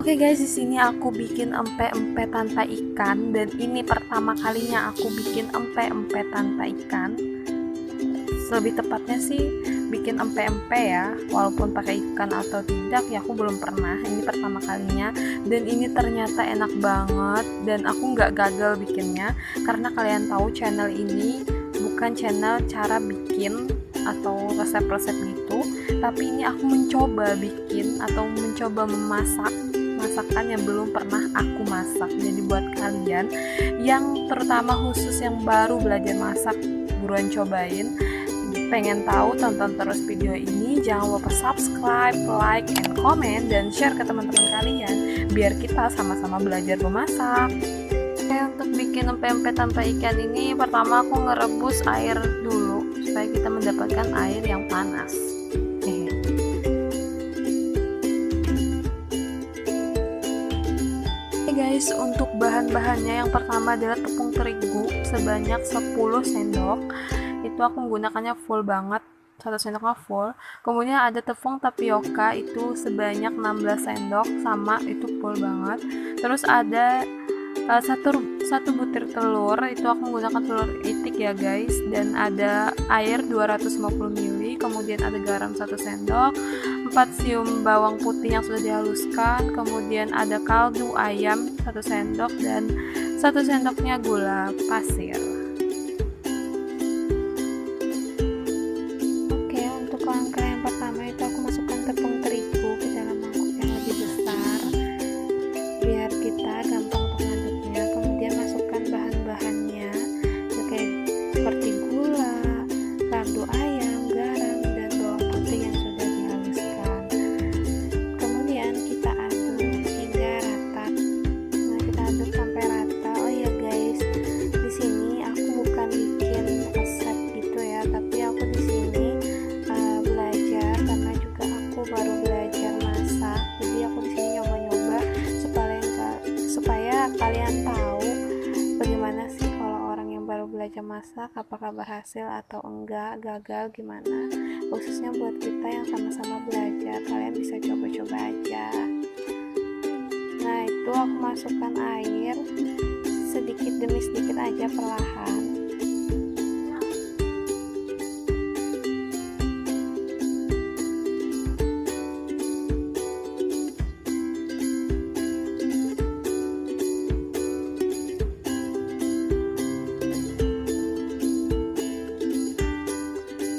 Oke guys, di sini aku bikin empek-empek tanpa ikan, dan ini pertama kalinya aku bikin empek-empek tanpa ikan. Lebih tepatnya sih bikin empek-empek ya, walaupun pakai ikan atau tidak ya aku belum pernah. Ini pertama kalinya, dan ini ternyata enak banget, dan aku nggak gagal bikinnya karena kalian tahu channel ini bukan channel cara bikin atau resep-resep gitu, tapi ini aku mencoba bikin atau mencoba memasak masakan yang belum pernah aku masak. Jadi buat kalian yang terutama khusus yang baru belajar masak, buruan cobain. Pengen tahu, tonton terus video ini, jangan lupa subscribe, like, and comment, dan share ke teman-teman kalian biar kita sama-sama belajar memasak. Oke, untuk bikin empek-empek tanpa ikan ini, pertama aku ngerebus air dulu supaya kita mendapatkan air yang panas. Guys, untuk bahan-bahannya yang pertama adalah tepung terigu sebanyak 10 sendok. Itu aku menggunakannya full banget, 1 sendoknya full. Kemudian ada tepung tapioka itu sebanyak 16 sendok, sama itu full banget. Terus ada satu butir telur, itu aku menggunakan telur itik ya guys, dan ada air 250 ml, kemudian ada garam 1 sendok, 4 siung bawang putih yang sudah dihaluskan, kemudian ada kaldu ayam 1 sendok, dan 1 sendoknya gula pasir. Oke, untuk langkah yang pertama itu aku masukkan tepung terigu ke dalam mangkuk yang lebih besar biar kita gampang untuk ngaduknya. Kemudian masukkan bahan-bahannya seperti gula, kaldu ayam, garam, dan bawang putih yang sudah dihaluskan. Kemudian kita aduk hingga rata. Nah, kita aduk sampai rata. Oh ya guys, di sini aku bukan bikin resep gitu ya, tapi aku di sini belajar karena juga aku baru belajar masak. Jadi aku di sini nyoba-nyoba supaya kalian tahu bagaimana sih kalau orang yang baru belajar masak, apakah berhasil atau enggak, gagal gimana. Khususnya buat kita yang sama-sama belajar, kalian bisa coba-coba aja. Nah, itu aku masukkan air sedikit demi sedikit aja, perlahan.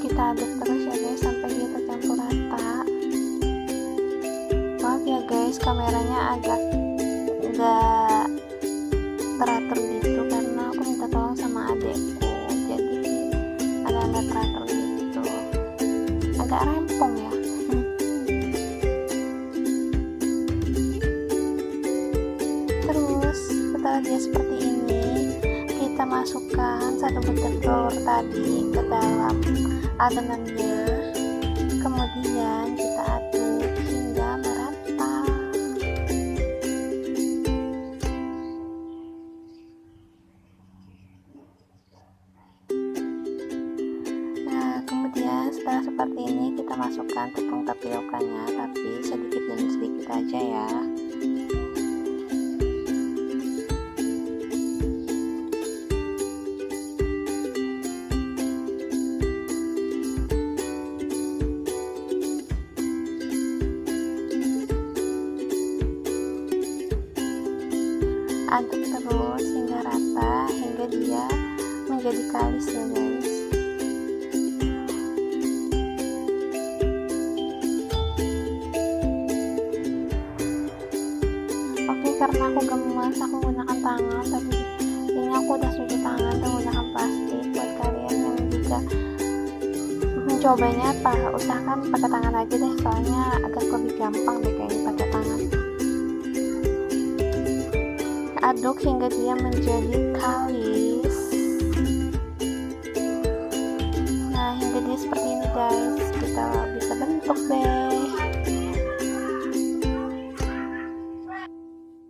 Kita aduk terus ya guys sampai dia tercampur rata. Maaf ya guys, kameranya agak enggak teratur gitu karena aku minta tolong sama adekku, jadi agak enggak teratur gitu, agak rempong ya. Terus setelah dia seperti ini, kita masukkan 1 butir telur tadi ke dalam adonannya, kemudian kita aduk hingga merata. Nah, kemudian setelah seperti ini kita masukkan tepung tapiokanya, tapi sedikit demi sedikit aja ya. Aduk terus hingga rata, hingga dia menjadi kalis ya guys. Oke, karena aku gemes aku menggunakan tangan, tapi ini aku udah cuci tangan dan menggunakan plastik. Buat kalian yang juga mencobanya, usahakan pakai tangan aja deh, soalnya agak lebih gampang deh kayaknya pakai tangan. Aduk hingga dia menjadi kalis. Nah, hingga dia seperti ini guys, kita bisa bentuk deh.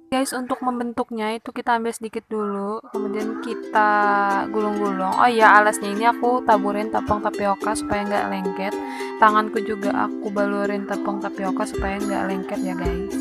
Guys, untuk membentuknya itu kita ambil sedikit dulu, kemudian kita gulung-gulung. Oh iya, alasnya ini aku taburin tepung tapioka supaya nggak lengket. Tanganku juga aku balurin tepung tapioka supaya nggak lengket ya guys.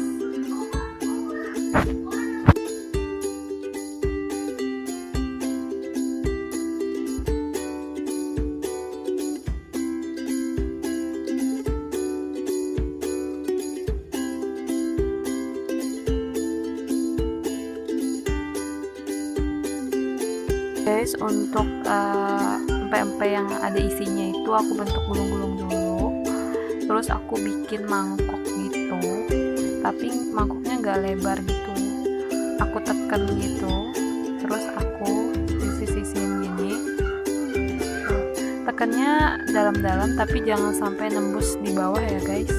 Guys, untuk empek-empek yang ada isinya itu aku bentuk gulung-gulung dulu, terus aku bikin mangkok gitu, tapi mangkoknya nggak lebar gitu, aku tekan gitu, terus aku sisi-sisiin gini, tekannya dalam-dalam tapi jangan sampai nembus di bawah ya guys.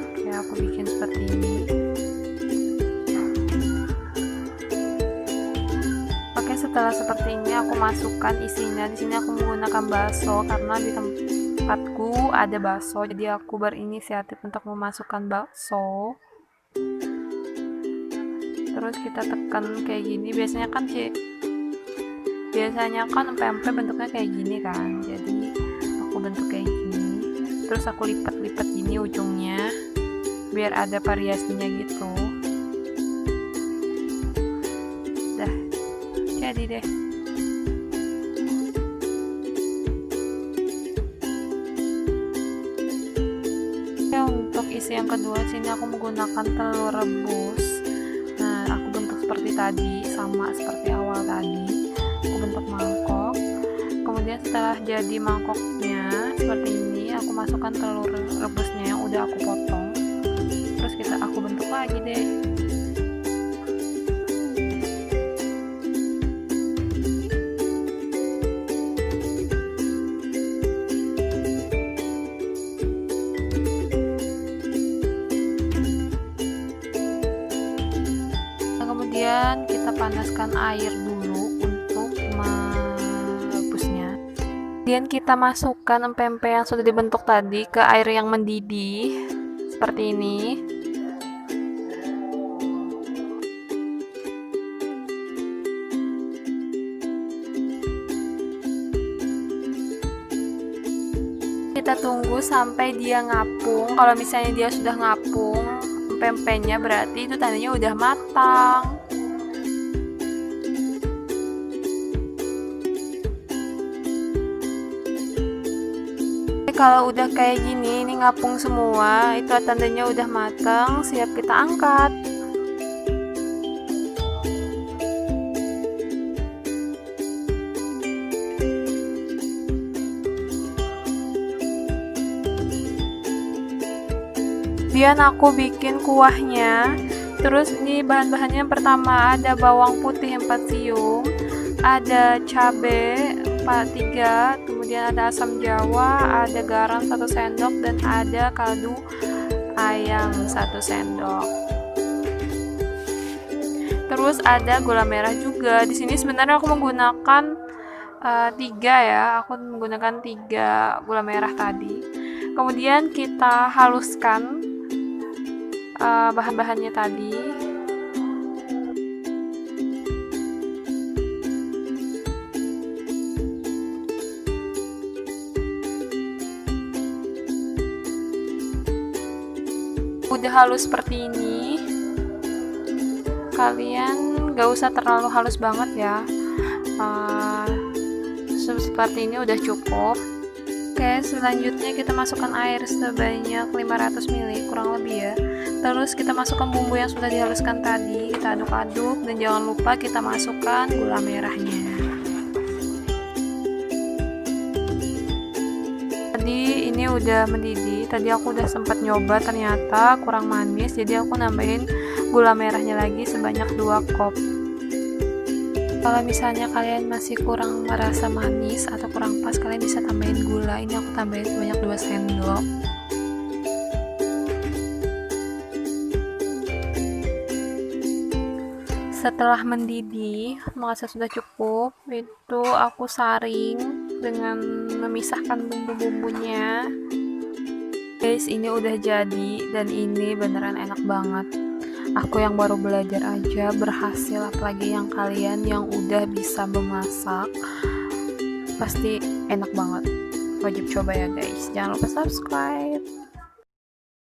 Oke, aku bikin seperti ini. Setelah seperti ini aku masukkan isinya. Di sini aku menggunakan bakso karena di tempatku ada bakso, jadi aku berinisiatif untuk memasukkan bakso. Terus kita tekan kayak gini. Biasanya kan empek-empek bentuknya kayak gini kan, jadi aku bentuk kayak gini. Terus aku lipat-lipat gini ujungnya biar ada variasinya gitu. Jadi deh. Ya, untuk isi yang kedua sini aku menggunakan telur rebus. Nah, aku bentuk seperti tadi, sama seperti awal tadi. Aku bentuk mangkok. Kemudian setelah jadi mangkoknya seperti ini, aku masukkan telur rebusnya yang udah aku potong. Terus aku bentuk lagi deh. Kemudian kita panaskan air dulu untuk merebusnya. Kemudian kita masukkan empek-empek yang sudah dibentuk tadi ke air yang mendidih seperti ini. Kita tunggu sampai dia ngapung. Kalau misalnya dia sudah ngapung empek-empeknya, berarti itu tandanya udah matang. Kalau udah kayak gini, ini ngapung semua, itu tandanya udah matang, siap kita angkat. Kemudian aku bikin kuahnya. Terus ini bahan-bahannya, pertama ada bawang putih 4 siung, ada cabai 3, kemudian ada asam jawa, ada garam 1 sendok, dan ada kaldu ayam 1 sendok. Terus ada gula merah juga. Di sini sebenarnya aku menggunakan 3 ya, aku menggunakan 3 gula merah tadi. Kemudian kita haluskan bahan-bahannya tadi. Udah halus seperti ini, kalian gak usah terlalu halus banget ya, seperti ini udah cukup. Oke, selanjutnya kita masukkan air sebanyak 500 ml kurang lebih ya. Terus kita masukkan bumbu yang sudah dihaluskan tadi, kita aduk-aduk, dan jangan lupa kita masukkan gula merahnya. Tadi ini udah mendidih, tadi aku udah sempat nyoba, ternyata kurang manis, jadi aku nambahin gula merahnya lagi sebanyak 2 cup. Kalau misalnya kalian masih kurang merasa manis atau kurang pas, kalian bisa tambahin gula. Ini aku tambahin sebanyak 2 sendok. Setelah mendidih, merasa sudah cukup, itu aku saring dengan memisahkan bumbu-bumbunya. Guys, ini udah jadi dan ini beneran enak banget. Aku yang baru belajar aja berhasil, apalagi yang kalian yang udah bisa memasak, pasti enak banget. Wajib coba ya guys. Jangan lupa subscribe.